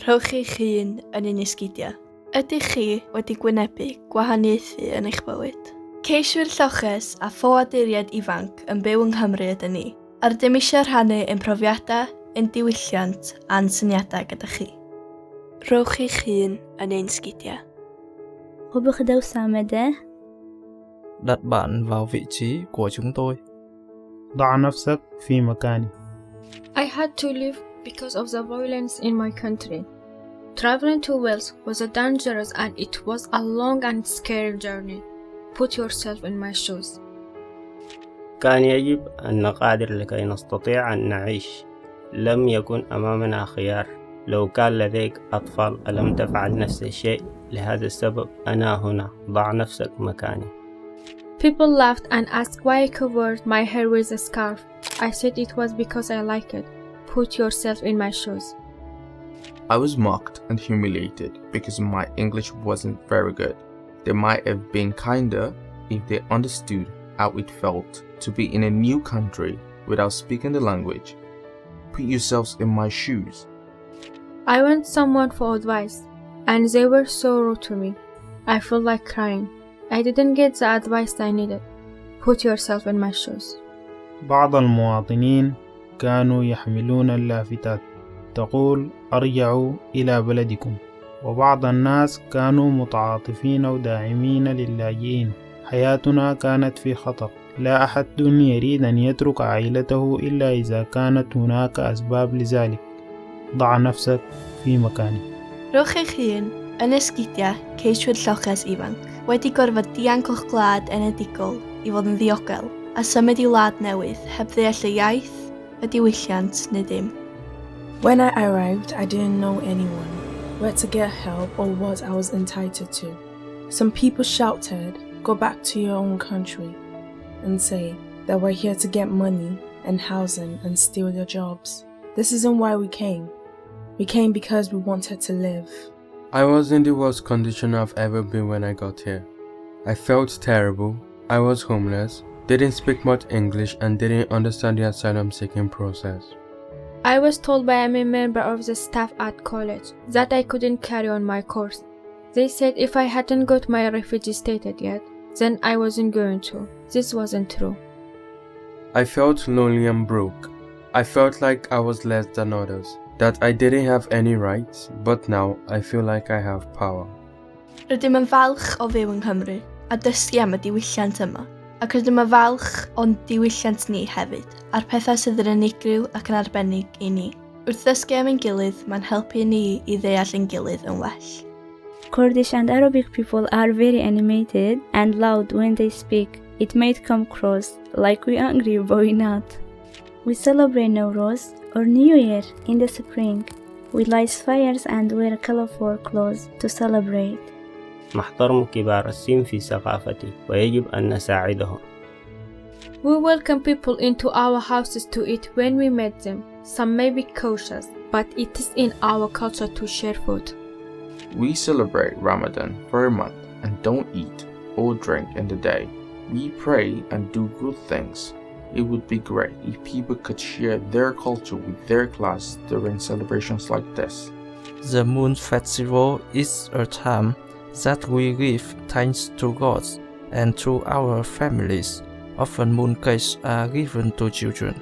Rhowch eich hun yn un esgidiau. Ydych chi wedi gwynebu gwahaniaethu yn eich bywyd? Ceiswyr lloches a ffoaduriaid ifanc yn byw yng Nghymru ydyn ni, a rydym eisiau rhannu ein profiadau, ein diwylliant a'n syniadau gyda chi. Rhowch eich hun yn un sgidiau. Cô bước đâu xa mẹ đẻ? Đặt bạn vào vị trí của chúng tôi. ضع نفسك في مكاني. I had to leave because of the violence in my country. Traveling to Wales was a dangerous and it was a long and scary journey. Put yourself in my shoes. كان يجب أن نقادر لكي نستطيع أن نعيش. لم يكن أمامنا خيار. لو كان لديك أطفال ألم تفعل نفس الشيء؟ لهذا السبب أنا هنا. ضع نفسك مكاني. People laughed and asked why I covered my hair with a scarf. I said it was because I like it. Put yourself in my shoes. I was mocked and humiliated because my English wasn't very good. They might have been kinder if they understood how it felt to be in a new country without speaking the language. Put yourselves in my shoes. I went someone for advice, and they were so rude to me. I felt like crying. I didn't get the advice I needed. Put yourself in my shoes. بعض المواطنين كانوا يحملون اللافتات تقول ارجعوا إلى بلدكم، وبعض الناس كانوا متعاطفين وداعمين للاجئين. حياتنا كانت في خطر. لا أحد يريد أن يترك عائلته إلا إذا كانت هناك أسباب لذلك. ضع نفسك في مكاني. Rhowch eich hun yn esgidiau ceiswyr lloches ifanc wedi gorfod dianc o'ch gwlad enedigol i fod yn ddiogel a symud i wlad newydd heb ddeall y iaith, y diwylliant neu dim. When I arrived, I didn't know anyone, where to get help or what I was entitled to. Some people shouted, "Go back to your own country," and say that we're here to get money and housing and steal your jobs. This isn't why we came. We came because we wanted to live. I was in the worst condition I've ever been when I got here. I felt terrible. I was homeless, didn't speak much English and didn't understand the asylum seeking process. I was told by a member of the staff at college that I couldn't carry on my course. They said if I hadn't got my refugee status yet, then I wasn't going to. This wasn't true. I felt lonely and broke. I felt like I was less than others, that I didn't have any rights, but now I feel like I have power. Rydym yn falch o fyw yng Nghymru a dysgu am y diwylliant yma, ac rydym yn falch o'n diwylliant ni hefyd, a'r pethau sydd yn unigryw ac yn arbennig i ni. Wrth ddysgu am ein gilydd, mae'n helpu ni i ddeall ein gilydd yn well. Kurdish and Arabic people are very animated and loud when they speak. It might come across like we're angry, but we're not. We celebrate Nowruz or New Year in the spring. We light fires and wear colorful clothes to celebrate. نحترم كبار السن في ثقافتي ويجب أن نساعدهم. We welcome people into our houses to eat when we meet them. Some may be cautious, but it is in our culture to share food. We celebrate Ramadan for a month and don't eat or drink in the day. We pray and do good things. It would be great if people could share their culture with their class during celebrations like this. The Moon Festival is a time that we give thanks to God and to our families. Often moon cakes are given to children.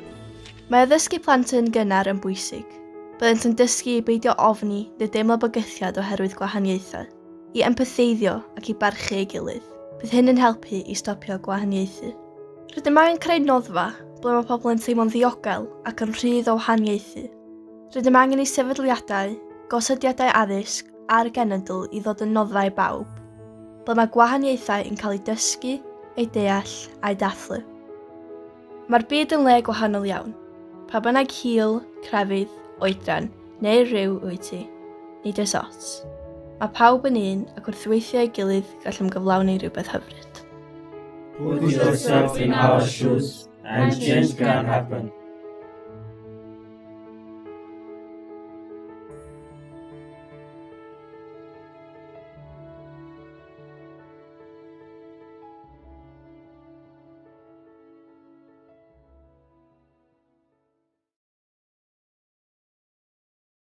Mae addysgu plant yn gynnar yn bwysig. Byddent yn dysgu i beidio ofni neu deimlo bygythiad oherwydd gwahaniaethau, i empatheiddio ac i barchu ei gilydd. Bydd hyn yn helpu i stopio gwahaniaethu. Rydym angen creu noddfa ble mae pobl yn teimlo'n ddiogel ac yn rhydd o wahaniaethu. Rydym angen i sefydliadau, gosodiadau addysg a'r genedl i ddod yn noddfa i bawb, ble mae gwahaniaethau yn cael ei dysgu, ei deall a'i dathlu. Mae'r byd yn le gwahanol iawn. Pa bynnag hil, crefydd, oedran neu rhyw wyt ti, nid oes ots. Mae pawb yn un ac wrth weithio ei gilydd gallem gyflawni rhywbeth hyfryd. Put yourself in our shoes and change can happen.